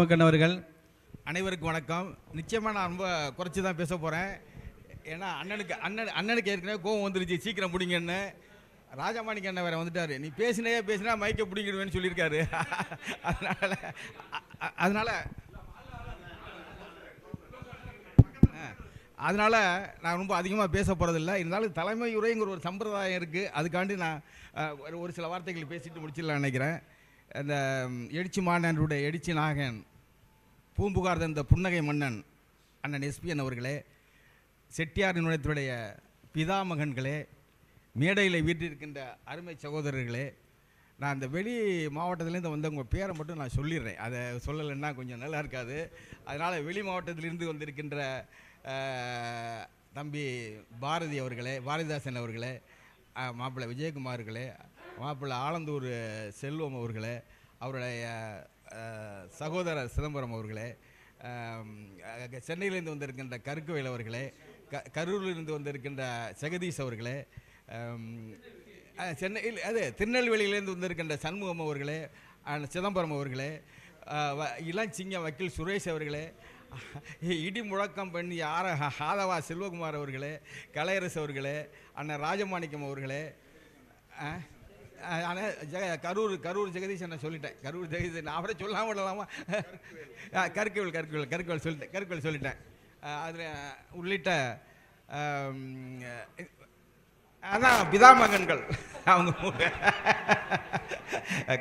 கண்ணவர்கள் அனைவருக்கும் வணக்கம். நிச்சயமாக நான் ரொம்ப குறைச்சி தான் பேச போகிறேன். ஏன்னா அண்ணனுக்கு ஏற்கனவே கோவம் வந்துருச்சு, சீக்கிரம் பிடிங்கன்னு. ராஜமாணிக்க அண்ணன் வேறு வந்துட்டார், நீ பேசினா மைக்கை பிடிங்கிடுவேன்னு சொல்லியிருக்காரு. அதனால் நான் ரொம்ப அதிகமாக பேச போகிறதில்ல. இருந்தாலும் தலைமை உரைங்கிற ஒரு சம்பிரதாயம் இருக்குது, அதுக்காண்டி நான் ஒரு சில வார்த்தைகள் பேசிட்டு முடிச்சிடலாம் நினைக்கிறேன். அந்த எழுச்சி மாநாடுடைய எழுச்சி நாகன், பூம்புகார் தந்த புன்னகை மன்னன் அண்ணன் எஸ்பிஎன் அவர்களே, செட்டியார் நிறுவனத்துடைய பிதாமகன்களே, மேடையில் வீட்டிருக்கின்ற அருமை சகோதரர்களே, நான் அந்த வெளி மாவட்டத்திலேருந்து வந்தவங்க பேரை மட்டும் நான் சொல்லிடுறேன், அதை சொல்லலைன்னா கொஞ்சம் நல்லா இருக்காது. அதனால் வெளி மாவட்டத்திலிருந்து வந்திருக்கின்ற தம்பி பாரதி அவர்களே, பாரதிதாசன் அவர்களே, மாப்பிள்ளை விஜயகுமார்களே, மாப்பிள்ளை ஆலந்தூர் செல்வம் அவர்களே, அவருடைய சகோதரர் சிதம்பரம் அவர்களே, சென்னையிலேருந்து வந்திருக்கின்ற கருக்குவேல் அவர்களே, கரூரிலிருந்து வந்திருக்கின்ற ஜெகதீஷ் அவர்களே, சென்னையில் திருநெல்வேலியிலேருந்து வந்திருக்கின்ற சண்முகம் அவர்களே, சிதம்பரம் அவர்களே, இளஞ்சிங்க வக்கீல் சுரேஷ் அவர்களே, இடி முழக்கம் பண்ணி ஆதவா செல்வகுமார் அவர்களே, கலையரசு அவர்களே, அண்ணன் ராஜமாணிக்கம் அவர்களே, ஆனால் கரூர் ஜெகதீஷ் நான் சொல்லிட்டேன். கரூர் ஜெகதீஷ் நான் அவரை சொல்லாமல் விடலாமா? கருக்கவேல் சொல்லிட்டேன். அதில் உள்ளிட்ட அதான் பிதாமகன்கள் அவங்க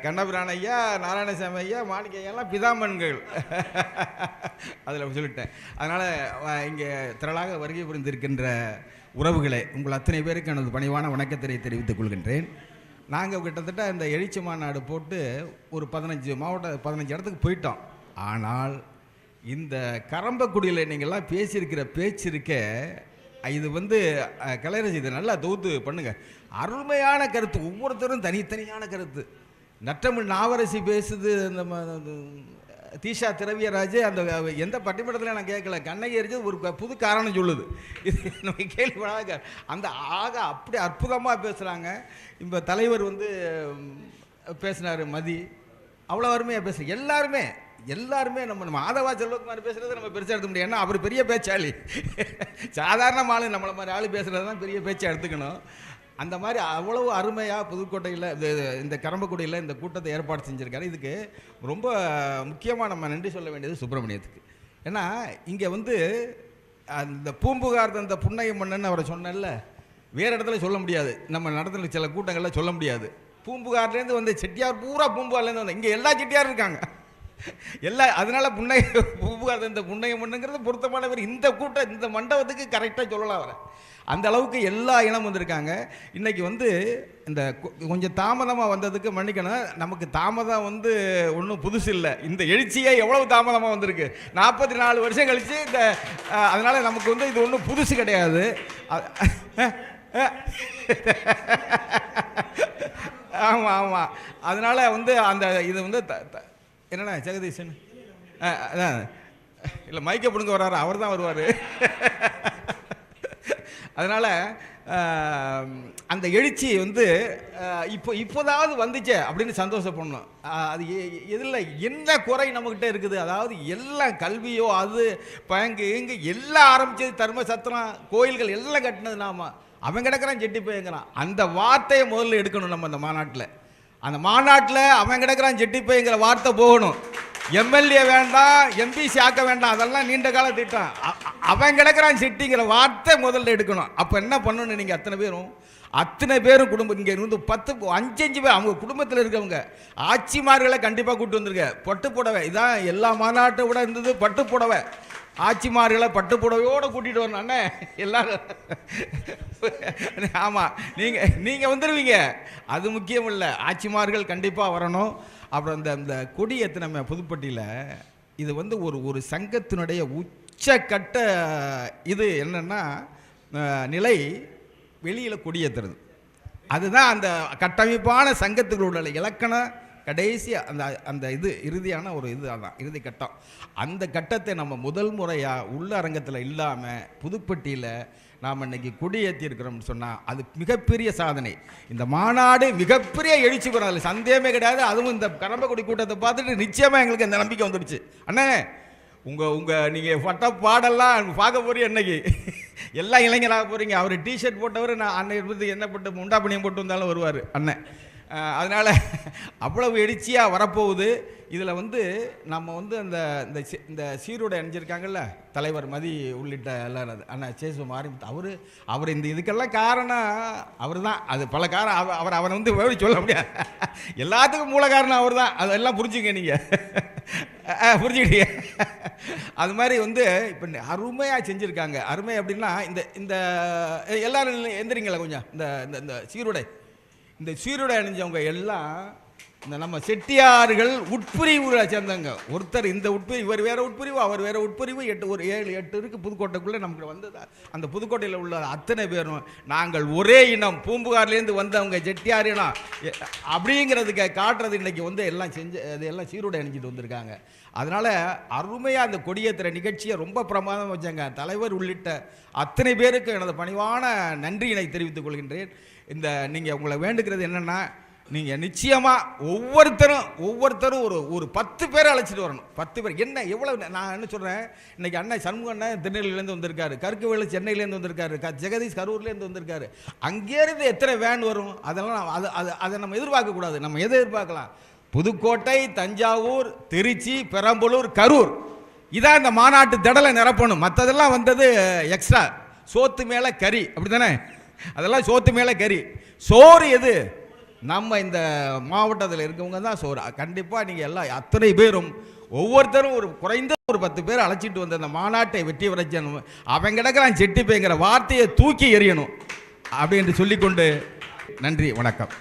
கண்ணபிரான் ஐயா, நாராயணசாமி ஐயா, மாணிக்க ஐயாலாம் பிதாமகன்கள் அதில் சொல்லிட்டேன். அதனால் இங்கே திரளாக வருகை புரிந்திருக்கின்ற உறவுகளே, உங்கள் அத்தனை பேருக்கு எனது பணிவான வணக்கத்தை தெரிவித்துக் கொள்கின்றேன். நாங்கள் கிட்டத்தட்ட இந்த எழுச்சி மாநாடு போட்டு ஒரு 15 இடத்துக்கு போயிட்டோம். ஆனால் இந்த கரம்பக்குடியில் நீங்கள்லாம் பேசியிருக்கிற பேச்சு இருக்க, இது கலையரசு இதை நல்லா தொகுத்து பண்ணுங்க. அருமையான கருத்து, ஒவ்வொருத்தரும் தனித்தனியான கருத்து. நற்றமிழ் நாவரசி பேசுது, இந்த தீஷா திரவியராஜ் அந்த எந்த பட்டிமன்றத்தில் நான் கேட்கல, கண்ணகி எரிஞ்சது ஒரு புது காரணம் சொல்லுது. இது நம்ம கேள்விப்படாத அந்த அப்படி அற்புதமாக பேசுகிறாங்க. இப்போ தலைவர் பேசினார் மதி, அவ்வளோ அருமையாக பேசுகிறேன். எல்லாருமே நம்ம மாதவா செல்வகுமார் பேசுகிறத நம்ம பெருசாக எடுத்துக்க முடியாது. ஏன்னா அவர் பெரிய பேச்சாளி. சாதாரண ஆளு நம்மளை மாதிரி ஆள் பேசுகிறது தான் பெரிய பேச்சை எடுத்துக்கணும். அந்த மாதிரி அவ்வளவு அருமையாக புதுக்கோட்டையில் இந்த கரம்பக்குடியில் இந்த கூட்டத்தை ஏற்பாடு செஞ்சுருக்காரு. இதுக்கு ரொம்ப முக்கியமாக நம்ம நன்றி சொல்ல வேண்டியது சுப்பிரமணியத்துக்கு. ஏன்னா இங்கே அந்த பூம்புகார் தந்த புன்னகை மன்னன் அவரை சொன்னல, வேறு இடத்துல சொல்ல முடியாது, நம்ம நடத்துல சில கூட்டங்களில் சொல்ல முடியாது. பூம்புகார்லேருந்து வந்த செட்டியார் பூரா பூம்புகார்லேருந்து வந்த, இங்கே எல்லா செட்டியாரும் இருக்காங்க அதனால பூம்புகார் தந்த புன்னகை மன்னங்கிறது பொருத்தமான பேர். இந்த கூட்டம் இந்த மண்டபத்துக்கு கரெக்டாக சொல்லலாம் அவரை. அந்த அளவுக்கு எல்லா இனம் வந்திருக்காங்க. இன்றைக்கி இந்த கொஞ்சம் தாமதமாக வந்ததுக்கு மன்னிக்கணும். நமக்கு தாமதம் ஒன்றும் புதுசு இல்லை. இந்த எழுச்சியே எவ்வளவு தாமதமாக வந்திருக்கு, 44 வருஷம் கழித்து இந்த. அதனால் நமக்கு இது ஒன்றும் புதுசு கிடையாது. ஆமாம். அதனால் அந்த இது என்னண்ணா ஜெகதீஷன் அதான் இல்லை, மைக்கை பிடுங்க வர்றாரு, அவர் தான் வருவார். அதனால் அந்த எழுச்சி இப்போதாவது வந்துச்சே அப்படின்னு சந்தோஷப்படணும். அது எதில் என்ன குறை நம்மக்கிட்ட இருக்குது? அதாவது எல்லாம் கல்வியோ, அது பயங்கு எங்கே எல்லாம் ஆரம்பித்தது, தர்ம சத்திரம் கோயில்கள் எல்லாம் கட்டினது நாம. அவன் கிடக்கிறான் செட்டி போய்ங்கிறான். அந்த வார்த்தையை முதல்ல எடுக்கணும் நம்ம அந்த மாநாட்டில். அந்த மாநாட்டில் அவன் கிடக்கிறான் செட்டி போய்ங்கிற வார்த்தை போகணும். எம்எல்ஏ வேண்டாம், எம்பிசி ஆக்க வேண்டாம், அதெல்லாம் நீண்ட கால திட்டம். அவன் கிடக்கிறான் செட்டிங்கிற வார்த்தை முதல்ல எடுக்கணும். அப்போ என்ன பண்ணணும்? நீங்கள் அத்தனை பேரும் குடும்பம் இங்கே 5 பேர் அவங்க குடும்பத்தில் இருக்கவங்க ஆட்சிமார்களை கண்டிப்பாக கூப்பிட்டு வந்திருக்க. பட்டு புடவை இதான் எல்லா மாநாட்டை விட இருந்தது, பட்டு புடவை. ஆட்சிமார்களை பட்டு புடவையோடு கூட்டிகிட்டு வரணும் அண்ணே எல்லாரும். ஆமாம், நீங்கள் வந்துடுவீங்க, அது முக்கியம் இல்லை. ஆட்சிமார்கள் கண்டிப்பாக வரணும். அப்புறம் இந்த கொடி நம்ம புதுப்பட்டியில் இது ஒரு சங்கத்தினுடைய உச்சக்கட்ட இது என்னென்னா நிலை, வெளியில் கொடியேற்றுறது. அதுதான் அந்த கட்டமைப்பான சங்கத்துக்களோட இலக்கண கடைசியாக அந்த அந்த இது இறுதியான ஒரு இது அதான் இறுதி கட்டம். அந்த கட்டத்தை நம்ம முதல் முறையாக உள்ள அரங்கத்தில் இல்லாமல் புதுப்பட்டியில் நாம் இன்னைக்கு கொடியேற்றி இருக்கிறோம்னு சொன்னால் அது மிகப்பெரிய சாதனை. இந்த மாநாடு மிகப்பெரிய எழுச்சி பெறும், அதில் சந்தேகமே கிடையாது. அதுவும் இந்த கரம்பக்குடி கூட்டத்தை பார்த்துட்டு நிச்சயமாக எங்களுக்கு அந்த நம்பிக்கை வந்துடுச்சு. அண்ணே நீங்கள் பட்ட பாடெல்லாம் பார்க்க போறீங்க இன்னைக்கு எல்லாம் இளைஞராக போகிறீங்க. அவர் டிஷர்ட் போட்டவர் நான் அன்னை இருந்து என்ன போட்டு முண்டா பணியம் போட்டு வந்தாலும் வருவார் அண்ணன். அதனால் அவ்வளவு எழுச்சியாக வரப்போகுது. இதில் நம்ம அந்த இந்த சீருடை அணிஞ்சிருக்காங்கல்ல தலைவர் மதி உள்ளிட்ட எல்லாரும் அண்ணா சேசு மாறி அவர் இந்த இதுக்கெல்லாம் காரணம் அவர் தான். அது பல காரணம் அவரை சொல்ல முடியாது. எல்லாத்துக்கும் மூல காரணம் அவர் தான். அதெல்லாம் புரிஞ்சுங்க நீங்கள், புரிஞ்சுக்கிட்டீங்க. அது மாதிரி இப்போ அருமையாக செஞ்சுருக்காங்க. அருமை அப்படின்னா இந்த எல்லாரும் எந்திரிங்களா கொஞ்சம் இந்த சீருடை இந்த சீருடை அணிஞ்சவங்க எல்லாம் இந்த நம்ம செட்டியார்கள் உட்பிரிவு சேர்ந்தவங்க. ஒருத்தர் இந்த உட்பிரிவு, இவர் வேற உட்பிரிவு, அவர் வேற உட்பிரிவு, 7-8 இருக்குது புதுக்கோட்டைக்குள்ளே நமக்கு வந்தது. அந்த புதுக்கோட்டையில் உள்ள அத்தனை பேரும் நாங்கள் ஒரே இனம், பூம்புகார்லேருந்து வந்தவங்க செட்டியார் இனம் அப்படிங்கிறதுக்கு காட்டுறது இன்னைக்கு எல்லாம் செஞ்சு அதெல்லாம் சீருடை அணிஞ்சிட்டு வந்திருக்காங்க. அதனால் அருமையாக அந்த கொடியேற்றுற நிகழ்ச்சியை ரொம்ப பிரமாதம் வச்சாங்க. தலைவர் உள்ளிட்ட அத்தனை பேருக்கு எனது பணிவான நன்றியினை தெரிவித்துக் கொள்கின்றேன். நீங்கள் உங்களை வேண்டுகிறது என்னென்னா, நீங்கள் நிச்சயமாக ஒவ்வொருத்தரும் ஒரு 10 பேரை அழைச்சிட்டு வரணும். 10 பேர் என்ன எவ்வளோ நான் என்ன சொல்கிறேன், இன்றைக்கி அண்ணன் சண்முக அண்ணன் திருநெல்வேலியிலேருந்து வந்திருக்காரு, கருக்குவேலு சென்னையிலேருந்து வந்திருக்காரு, ஜெகதீஷ் கரூர்லேருந்து வந்திருக்காரு. அங்கேருந்து எத்தனை வேன் வரும் அதெல்லாம் அதை நம்ம எதிர்பார்க்கக்கூடாது. நம்ம எதை எதிர்பார்க்கலாம்? புதுக்கோட்டை, தஞ்சாவூர், திருச்சி, பெரம்பலூர், கரூர், இதான் இந்த மாநாட்டு திடலை நிரப்பணும். மற்றதெல்லாம் வந்தது எக்ஸ்ட்ரா, சோத்து மேலே கறி, அப்படி தானே? அதெல்லாம் சோத்து மேலே கறி. சோறு எது? நம்ம இந்த மாவட்டத்தில் இருக்கவங்க தான் சோறு. கண்டிப்பாக நீங்கள் எல்லாம் அத்தனை பேரும் ஒவ்வொருத்தரும் குறைந்த 10 பேர் அழைச்சிட்டு வந்த அந்த மாநாட்டை வெற்றி வரைச்சணும். அவன் கிடக்கிறான் செட்டிப்பேங்கிற வார்த்தையை தூக்கி எறியணும் அப்படின்னு சொல்லிக்கொண்டு நன்றி, வணக்கம்.